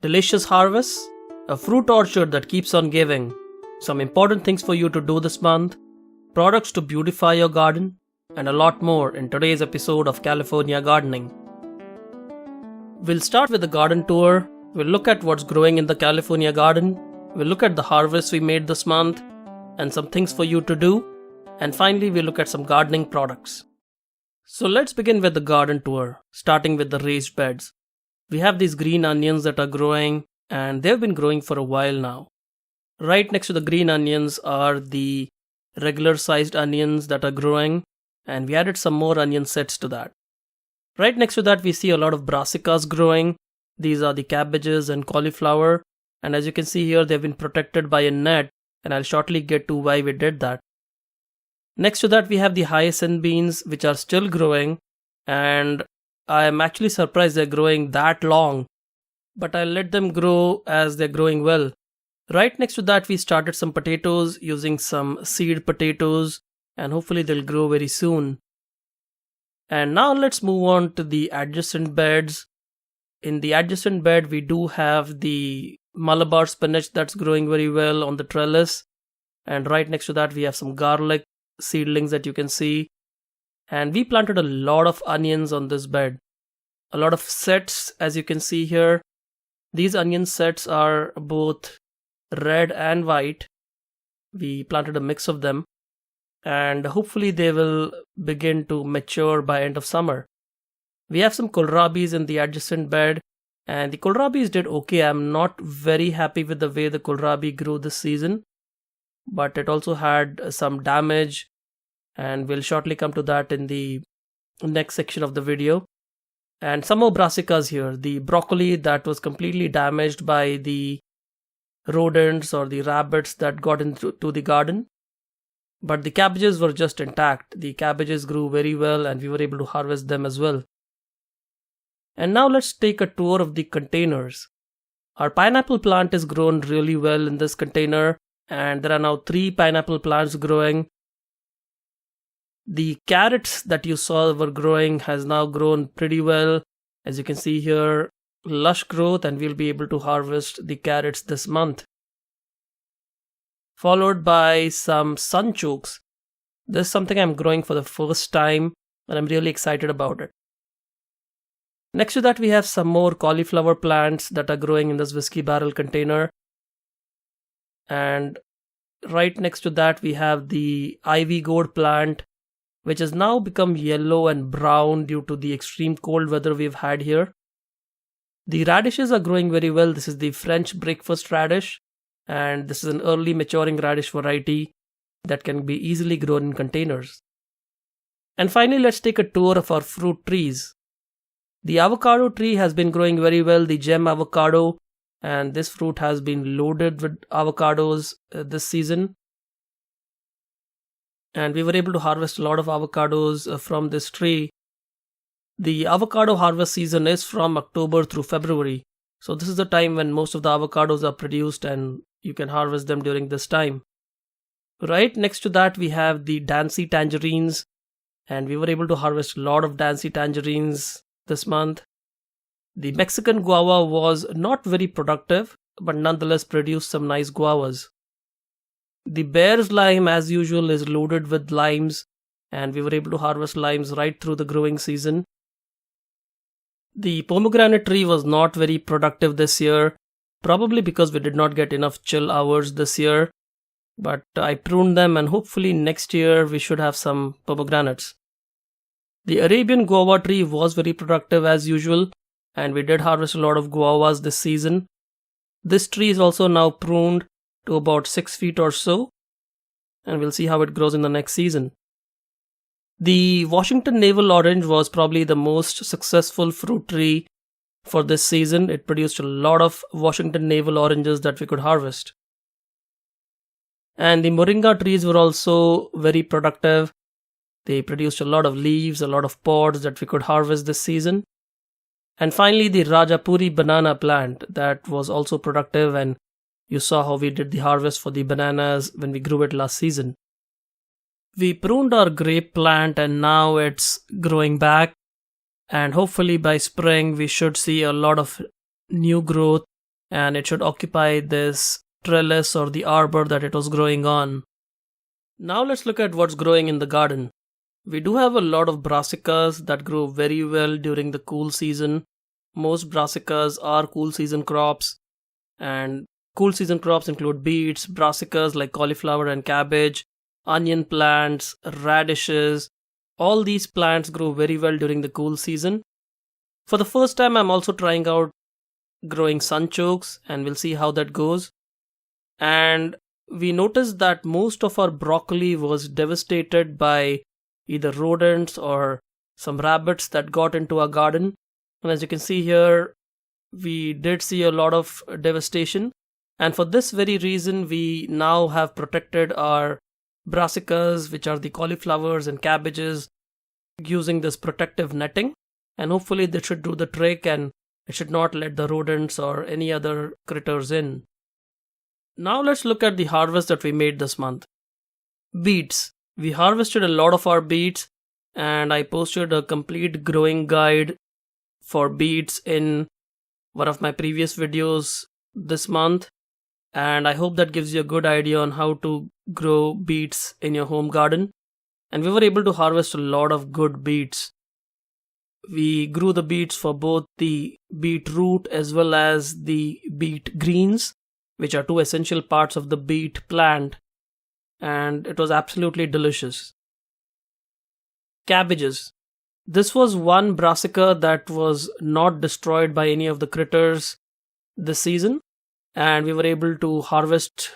delicious harvests, a fruit orchard that keeps on giving, some important things for you to do this month, products to beautify your garden, and a lot more in today's episode of California Gardening. We'll start with the garden tour, we'll look at what's growing in the California garden, we'll look at the harvests we made this month, and some things for you to do, and finally we'll look at some gardening products. So let's begin with the garden tour, starting with the raised beds. We have these green onions that are growing, and they've been growing for a while now. Right next to the green onions are the regular sized onions that are growing, and we added some more onion sets to that. Right next to that we see a lot of brassicas growing. These are the cabbages and cauliflower, and as you can see here they've been protected by a net, and I'll shortly get to why we did that. Next to that we have the hyacinth beans, which are still growing, and I am actually surprised they're growing that long, but I'll let them grow as they're growing well. Right next to that we started some potatoes using some seed potatoes, and hopefully they'll grow very soon. And now let's move on to the adjacent beds. In the adjacent bed we do have the Malabar spinach that's growing very well on the trellis, and right next to that we have some garlic seedlings that you can see. And we planted a lot of onions on this bed. A lot of sets, as you can see here. These onion sets are both red and white. We planted a mix of them, and hopefully they will begin to mature by end of summer. We have some kohlrabis in the adjacent bed, and the kohlrabis did okay. I'm not very happy with the way the kohlrabi grew this season, but it also had some damage, and we'll shortly come to that in the next section of the video. And some more brassicas here. The broccoli that was completely damaged by the rodents or the rabbits that got into the garden, but the cabbages were just intact. The cabbages grew very well, and we were able to harvest them as well. And now let's take a tour of the containers. Our pineapple plant is grown really well in this container, and there are now 3 pineapple plants growing. The carrots that you saw were growing has now grown pretty well. As you can see here, lush growth, and we'll be able to harvest the carrots this month. Followed by some sunchokes. This is something I'm growing for the first time, and I'm really excited about it. Next to that we have some more cauliflower plants that are growing in this whiskey barrel container. And right next to that we have the ivy gourd plant, which has now become yellow and brown due to the extreme cold weather we've had here. The radishes are growing very well. This is the French breakfast radish, and this is an early maturing radish variety that can be easily grown in containers. And finally, let's take a tour of our fruit trees. The avocado tree has been growing very well, the gem avocado, and this fruit has been loaded with avocados this season. And we were able to harvest a lot of avocados from this tree. The avocado harvest season is from October through February. So this is the time when most of the avocados are produced, and you can harvest them during this time. Right next to that we have the Dancy tangerines, and we were able to harvest a lot of Dancy tangerines this month. The Mexican guava was not very productive, but nonetheless produced some nice guavas. The bear's lime, as usual, is loaded with limes, and we were able to harvest limes right through the growing season. The pomegranate tree was not very productive this year, probably because we did not get enough chill hours this year, but I pruned them, and hopefully next year we should have some pomegranates. The Arabian guava tree was very productive as usual, and we did harvest a lot of guavas this season. This tree is also now pruned to about 6 feet or so, and we'll see how it grows in the next season. The Washington Navel Orange was probably the most successful fruit tree for this season. It produced a lot of Washington Navel Oranges that we could harvest. And the Moringa trees were also very productive. They produced a lot of leaves, a lot of pods that we could harvest this season. And finally the Rajapuri banana plant that was also productive, and you saw how we did the harvest for the bananas when we grew it last season. We pruned our grape plant and now it's growing back, and hopefully by spring we should see a lot of new growth and it should occupy this trellis or the arbor that it was growing on. Now let's look at what's growing in the garden. We do have a lot of brassicas that grow very well during the cool season. Most brassicas are cool season crops, and cool season crops include beets, brassicas like cauliflower and cabbage, onion plants, radishes. All these plants grow very well during the cool season. For the first time, I'm also trying out growing sunchokes, and we'll see how that goes. And we noticed that most of our broccoli was devastated by either rodents or some rabbits that got into our garden. And as you can see here, we did see a lot of devastation. And for this very reason, we now have protected our brassicas, which are the cauliflowers and cabbages, using this protective netting. And hopefully this should do the trick and it should not let the rodents or any other critters in. Now let's look at the harvest that we made this month. Beets. We harvested a lot of our beets, and I posted a complete growing guide for beets in one of my previous videos this month, and I hope that gives you a good idea on how to grow beets in your home garden. And we were able to harvest a lot of good beets. We grew the beets for both the beet root as well as the beet greens, which are two essential parts of the beet plant, and it was absolutely delicious. Cabbages. This was one brassica that was not destroyed by any of the critters this season, and we were able to harvest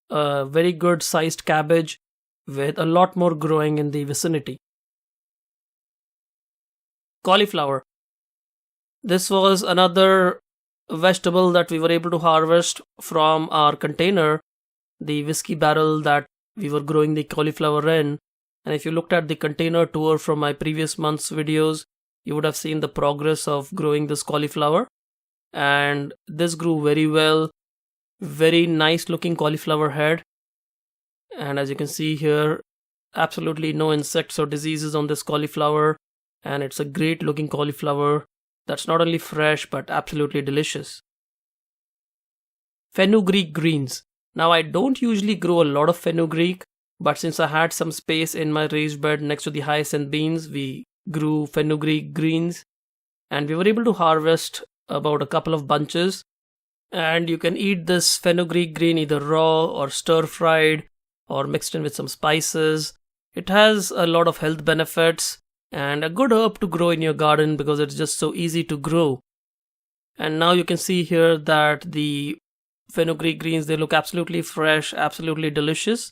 a very good sized cabbage with a lot more growing in the vicinity. Cauliflower. This was another vegetable that we were able to harvest from our container, the whiskey barrel that we were growing the cauliflower in. And if you looked at the container tour from my previous month's videos, you would have seen the progress of growing this cauliflower. And this grew very well. Very nice looking cauliflower head. And as you can see here, absolutely no insects or diseases on this cauliflower. And it's a great looking cauliflower that's not only fresh but absolutely delicious. Fenugreek greens. Now I don't usually grow a lot of fenugreek, but since I had some space in my raised bed next to the hyacinth beans, we grew fenugreek greens, and we were able to harvest about a couple of bunches. And you can eat this fenugreek green either raw or stir fried or mixed in with some spices. It has a lot of health benefits and a good herb to grow in your garden because it's just so easy to grow. And now you can see here that the fenugreek greens, they look absolutely fresh, absolutely delicious.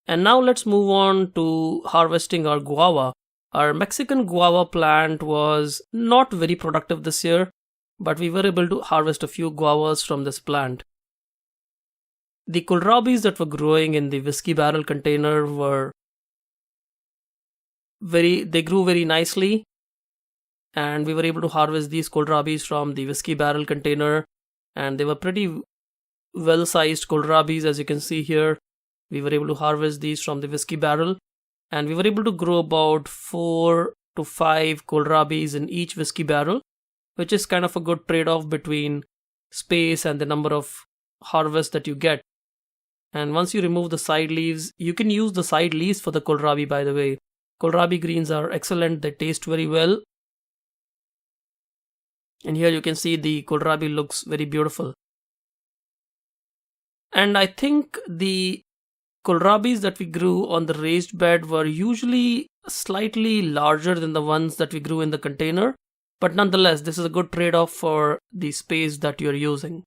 And now let's move on to harvesting our guava. Our Mexican guava plant was not very productive this year, but we were able to harvest a few guavas from this plant. The kohlrabis that were growing in the whiskey barrel container they grew very nicely, and we were able to harvest these kohlrabis from the whiskey barrel container, and they were pretty well sized kohlrabis. As you can see here, we were able to harvest these from the whiskey barrel, and we were able to grow about 4 to 5 kohlrabis in each whiskey barrel, which is kind of a good trade-off between space and the number of harvest that you get. And once you remove the side leaves, you can use the side leaves for the kohlrabi, by the way. Kohlrabi greens are excellent, they taste very well. And here you can see the kohlrabi looks very beautiful. And I think the kohlrabis that we grew on the raised bed were usually slightly larger than the ones that we grew in the container. But nonetheless, this is a good trade-off for the space that you're using.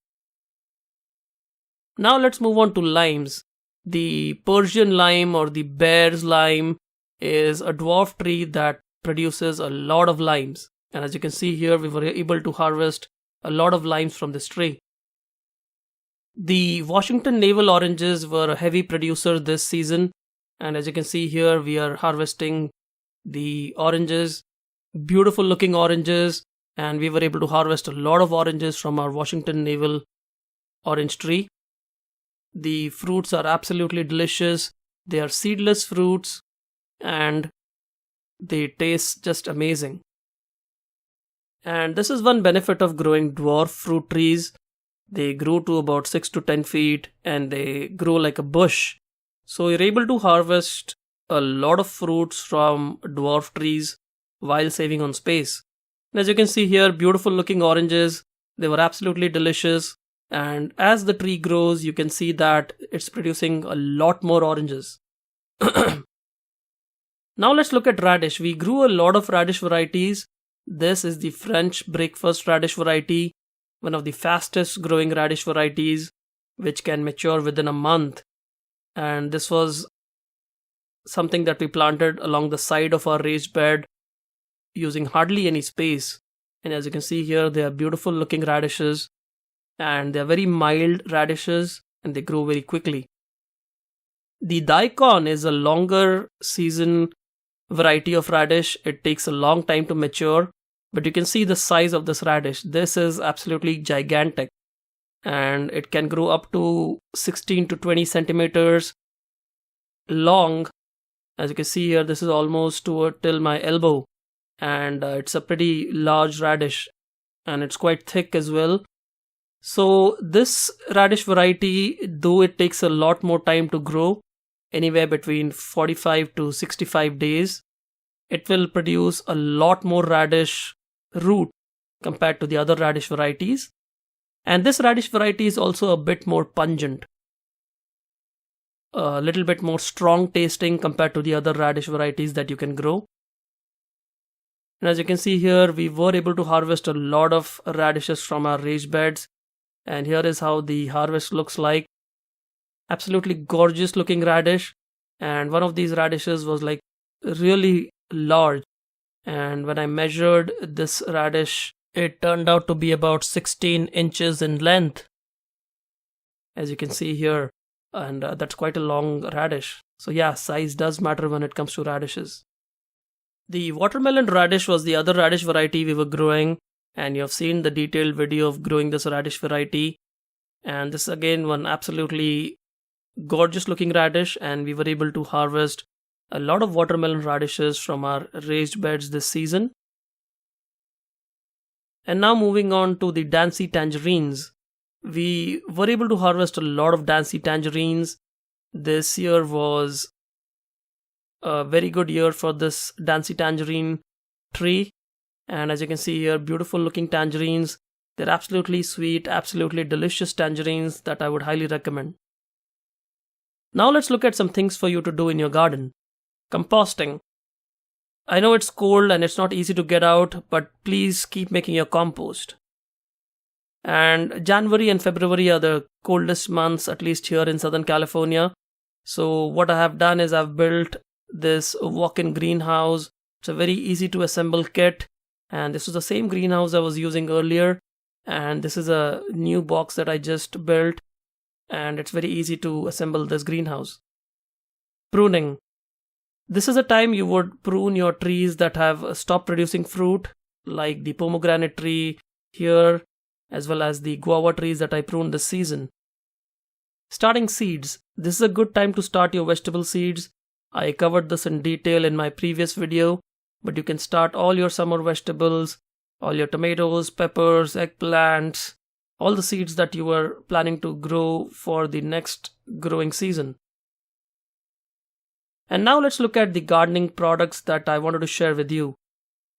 Now let's move on to limes. The Persian lime or the bear's lime is a dwarf tree that produces a lot of limes. And as you can see here, we were able to harvest a lot of limes from this tree. The Washington navel oranges were a heavy producer this season. And as you can see here, we are harvesting the oranges, beautiful looking oranges. And we were able to harvest a lot of oranges from our Washington navel orange tree. The fruits are absolutely delicious. They are seedless fruits and they taste just amazing. And this is one benefit of growing dwarf fruit trees. They grow to about 6 to 10 feet and they grow like a bush. So you're able to harvest a lot of fruits from dwarf trees while saving on space. And as you can see here, beautiful looking oranges. They were absolutely delicious. And as the tree grows, you can see that it's producing a lot more oranges. Now let's look at radish. We grew a lot of radish varieties. This is the French breakfast radish variety, one of the fastest growing radish varieties, which can mature within a month. And this was something that we planted along the side of our raised bed using hardly any space. And as you can see here, they are beautiful looking radishes and they are very mild radishes and they grow very quickly. The daikon is a longer season variety of radish. It takes a long time to mature, but you can see the size of this radish. This is absolutely gigantic and it can grow up to 16 to 20 centimeters long. As you can see here, this is almost till my elbow, and it's a pretty large radish and it's quite thick as well. So this radish variety, though it takes a lot more time to grow, anywhere between 45 to 65 days, it will produce a lot more radish root compared to the other radish varieties. And this radish variety is also a bit more pungent, a little bit more strong tasting compared to the other radish varieties that you can grow. And as you can see here, we were able to harvest a lot of radishes from our raised beds. And here is how the harvest looks like. Absolutely gorgeous looking radish. And one of these radishes was like really large. And when I measured this radish, it turned out to be about 16 inches in length, as you can see here. And that's quite a long radish. So yeah, size does matter when it comes to radishes. The watermelon radish was the other radish variety we were growing, and you have seen the detailed video of growing this radish variety. And this is again one absolutely gorgeous looking radish, and we were able to harvest a lot of watermelon radishes from our raised beds this season. And now moving on to the Dancy tangerines. We were able to harvest a lot of Dancy tangerines. This year was a very good year for this Dancy tangerine tree. And as you can see here, beautiful looking tangerines. They're absolutely sweet, absolutely delicious tangerines that I would highly recommend. Now let's look at some things for you to do in your garden. Composting. I know it's cold and it's not easy to get out, but please keep making your compost. And January and February are the coldest months, at least here in Southern California. So what I have done is I've built this walk-in greenhouse. It's a very easy to assemble kit. And this was the same greenhouse I was using earlier. And this is a new box that I just built. And it's very easy to assemble this greenhouse. Pruning. This is a time you would prune your trees that have stopped producing fruit, like the pomegranate tree here, as well as the guava trees that I pruned this season. Starting seeds. This is a good time to start your vegetable seeds. I covered this in detail in my previous video, but you can start all your summer vegetables, all your tomatoes, peppers, eggplants, all the seeds that you were planning to grow for the next growing season. And now let's look at the gardening products that I wanted to share with you.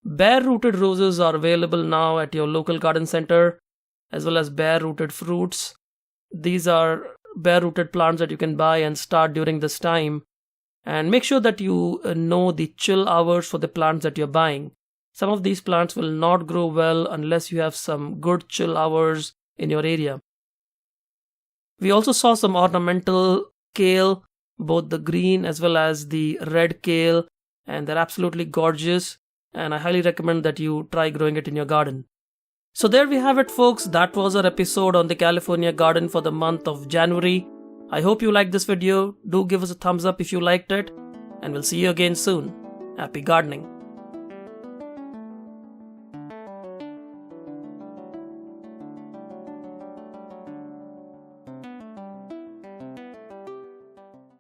Bare-rooted roses are available now at your local garden center, as well as bare-rooted fruits. These are bare-rooted plants that you can buy and start during this time. And make sure that you know the chill hours for the plants that you're buying. Some of these plants will not grow well unless you have some good chill hours in your area. We also saw some ornamental kale, both the green as well as the red kale, and they're absolutely gorgeous, and I highly recommend that you try growing it in your garden. So there we have it, folks. That was our episode on the California garden for the month of January. I hope you liked this video. Do give us a thumbs up if you liked it, and we'll see you again soon. Happy gardening.